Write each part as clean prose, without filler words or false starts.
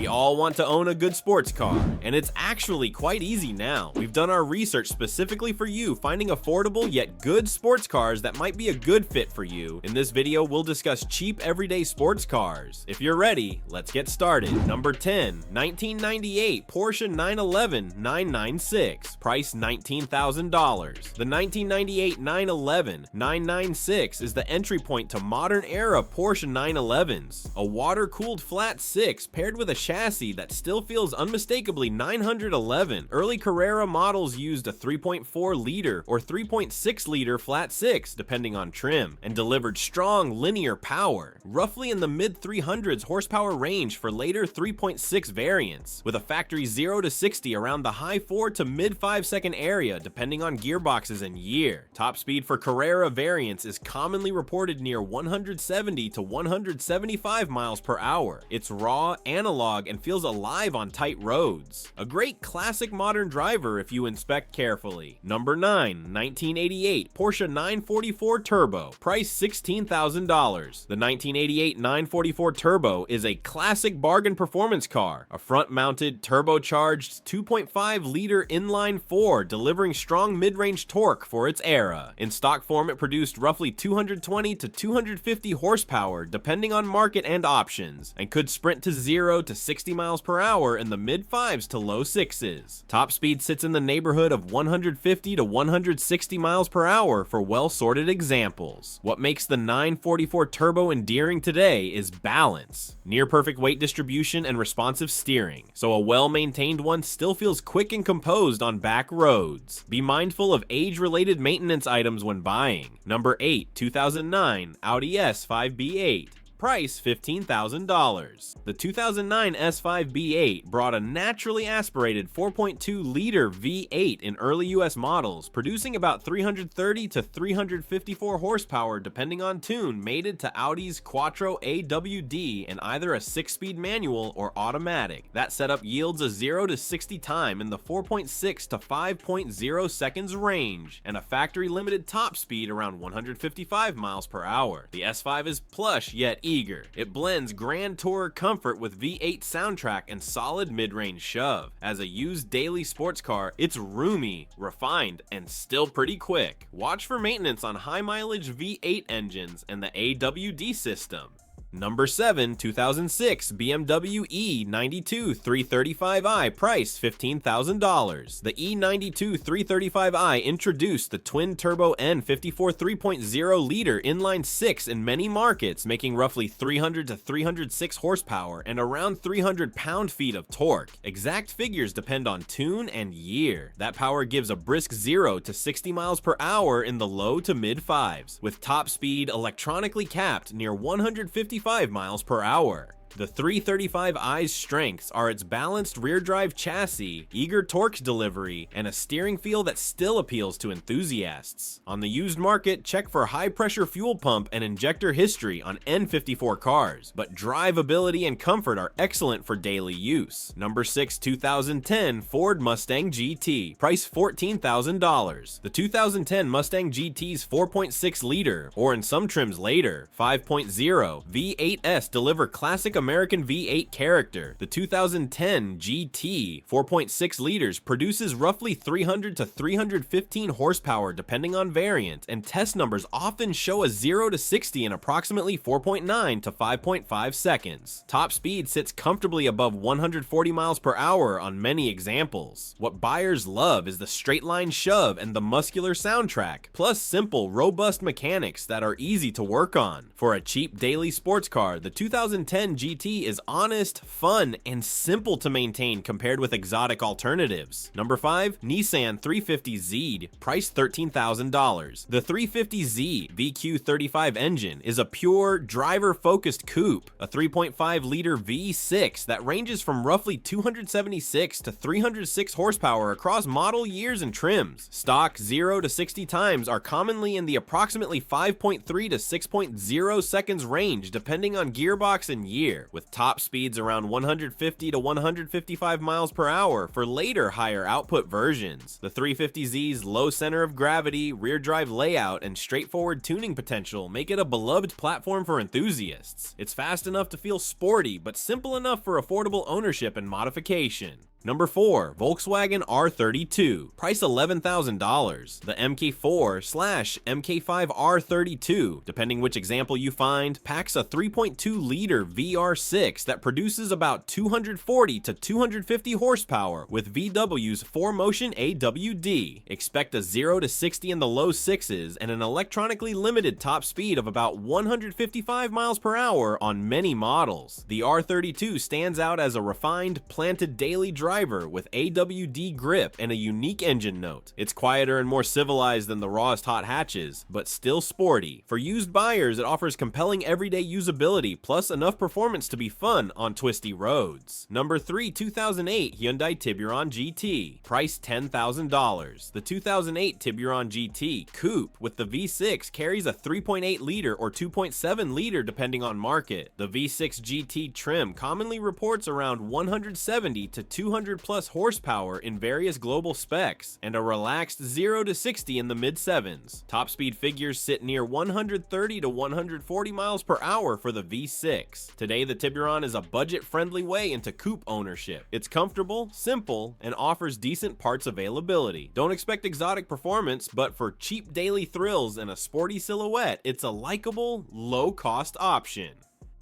We all want to own a good sports car, and it's actually quite easy now. We've done our research specifically for you, finding affordable yet good sports cars that might be a good fit for you. In this video, we'll discuss cheap everyday sports cars. If you're ready, let's get started. Number 10, 1998 Porsche 911 996, price $19,000. The 1998 911 996 is the entry point to modern era Porsche 911s, a water-cooled flat 6 paired with a chassis that still feels unmistakably 911. Early Carrera models used a 3.4-liter or 3.6-liter flat 6, depending on trim, and delivered strong linear power, roughly in the mid-300s horsepower range for later 3.6 variants, with a factory 0 to 60 around the high 4 to mid 5-second area, depending on gearboxes and year. Top speed for Carrera variants is commonly reported near 170 to 175 miles per hour. It's raw, analog, and feels alive on tight roads. A great classic modern driver if you inspect carefully. Number 9, 1988 Porsche 944 Turbo, price $16,000. The 1988 944 Turbo is a classic bargain performance car, a front-mounted, turbocharged 2.5-liter inline 4 delivering strong mid-range torque for its era. In stock form, it produced roughly 220 to 250 horsepower depending on market and options, and could sprint to 0 to 60 miles per hour in the mid-5s to low 6s. Top speed sits in the neighborhood of 150 to 160 miles per hour for well-sorted examples. What makes the 944 Turbo endearing today is balance, near-perfect weight distribution, and responsive steering, so a well-maintained one still feels quick and composed on back roads. Be mindful of age-related maintenance items when buying. Number 8, 2009 Audi S5 B8, price $15,000. The 2009 S5 B8 brought a naturally aspirated 4.2-liter V8 in early US models, producing about 330 to 354 horsepower depending on tune, mated to Audi's Quattro AWD and either a 6-speed manual or automatic. That setup yields a 0 to 60 time in the 4.6 to 5.0 seconds range, and a factory limited top speed around 155 miles per hour. The S5 is plush yet eager. It blends Grand Tourer comfort with V8 soundtrack and solid mid-range shove. As a used daily sports car, it's roomy, refined, and still pretty quick. Watch for maintenance on high-mileage V8 engines and the AWD system. Number 7, 2006 BMW E92 335i, price $15,000. The E92 335i introduced the twin-turbo N54 3.0-liter inline 6 in many markets, making roughly 300 to 306 horsepower and around 300 pound-feet of torque. Exact figures depend on tune and year. That power gives a brisk 0 to 60 miles per hour in the low to mid-5s, with top speed electronically capped near 155 miles per hour. The 335i's strengths are its balanced rear-drive chassis, eager torque delivery, and a steering feel that still appeals to enthusiasts. On the used market, check for high-pressure fuel pump and injector history on N54 cars, but drivability and comfort are excellent for daily use. Number 6, 2010 Ford Mustang GT, price $14,000. The 2010 Mustang GT's 4.6-liter, or in some trims later, 5.0 V8s deliver classic American V8 character. The 2010 GT 4.6 liters produces roughly 300 to 315 horsepower depending on variant, and test numbers often show a 0 to 60 in approximately 4.9 to 5.5 seconds. Top speed sits comfortably above 140 miles per hour on many examples. What buyers love is the straight-line shove and the muscular soundtrack, plus simple, robust mechanics that are easy to work on. For a cheap daily sports car, the 2010 GT is honest, fun, and simple to maintain compared with exotic alternatives. Number 5, Nissan 350Z, price $13,000. The 350Z VQ35 engine is a pure, driver-focused coupe, a 3.5-liter V6 that ranges from roughly 276 to 306 horsepower across model years and trims. Stock 0 to 60 times are commonly in the approximately 5.3 to 6.0 seconds range depending on gearbox and year. rear, with top speeds around 150 to 155 miles per hour for later higher output versions. The 350Z's low center of gravity, rear drive layout, and straightforward tuning potential make it a beloved platform for enthusiasts. It's fast enough to feel sporty, but simple enough for affordable ownership and modification. Number 4. Volkswagen R32, price $11,000. The MK4/MK5 R32, depending which example you find, packs a 3.2-liter VR6 that produces about 240 to 250 horsepower with VW's 4Motion AWD. Expect a 0 to 60 in the low 6s and an electronically limited top speed of about 155 miles per hour on many models. The R32 stands out as a refined, planted daily driver with AWD grip and a unique engine note. It's quieter and more civilized than the rawest hot hatches, but still sporty. For used buyers, it offers compelling everyday usability plus enough performance to be fun on twisty roads. Number 3. 2008 Hyundai Tiburon GT, price $10,000. The 2008 Tiburon GT Coupe with the V6 carries a 3.8 liter or 2.7 liter depending on market. The V6 GT trim commonly reports around 170 to 200 plus horsepower in various global specs, and a relaxed 0 to 60 in the mid-7s. Top speed figures sit near 130 to 140 miles per hour for the V6. Today, the Tiburon is a budget-friendly way into coupe ownership. It's comfortable, simple, and offers decent parts availability. Don't expect exotic performance, but for cheap daily thrills and a sporty silhouette, it's a likable, low-cost option.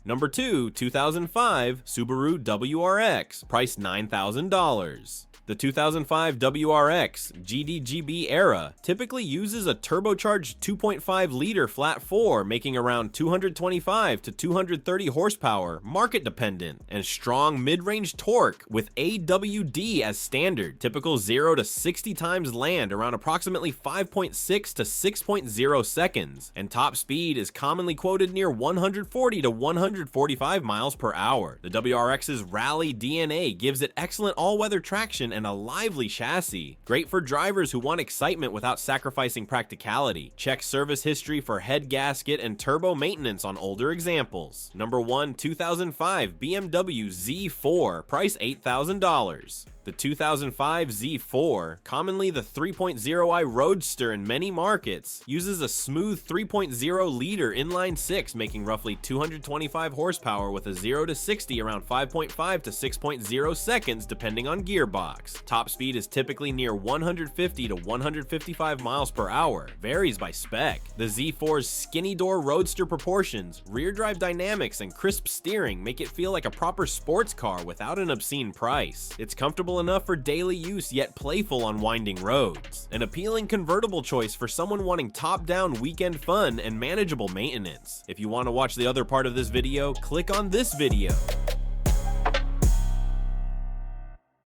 Number 2. 2005 Subaru WRX, price $9,000. The 2005 WRX GDGB era typically uses a turbocharged 2.5-liter flat 4, making around 225 to 230 horsepower, market dependent, and strong mid-range torque with AWD as standard. Typical 0 to 60 times land around approximately 5.6 to 6.0 seconds, and top speed is commonly quoted near 140 to 145 miles per hour. The WRX's rally DNA gives it excellent all-weather traction and a lively chassis. Great for drivers who want excitement without sacrificing practicality. Check service history for head gasket and turbo maintenance on older examples. Number 1. 2005 BMW Z4, price $8,000. The 2005 Z4, commonly the 3.0i Roadster in many markets, uses a smooth 3.0-liter inline-6, making roughly 225 horsepower with a 0 to 60 around 5.5 to 6.0 seconds depending on gearbox. Top speed is typically near 150 to 155 miles per hour, varies by spec. The Z4's skinny door Roadster proportions, rear drive dynamics, and crisp steering make it feel like a proper sports car without an obscene price. It's comfortable enough for daily use yet playful on winding roads. An appealing convertible choice for someone wanting top-down weekend fun and manageable maintenance. If you want to watch the other part of this video, click on this video.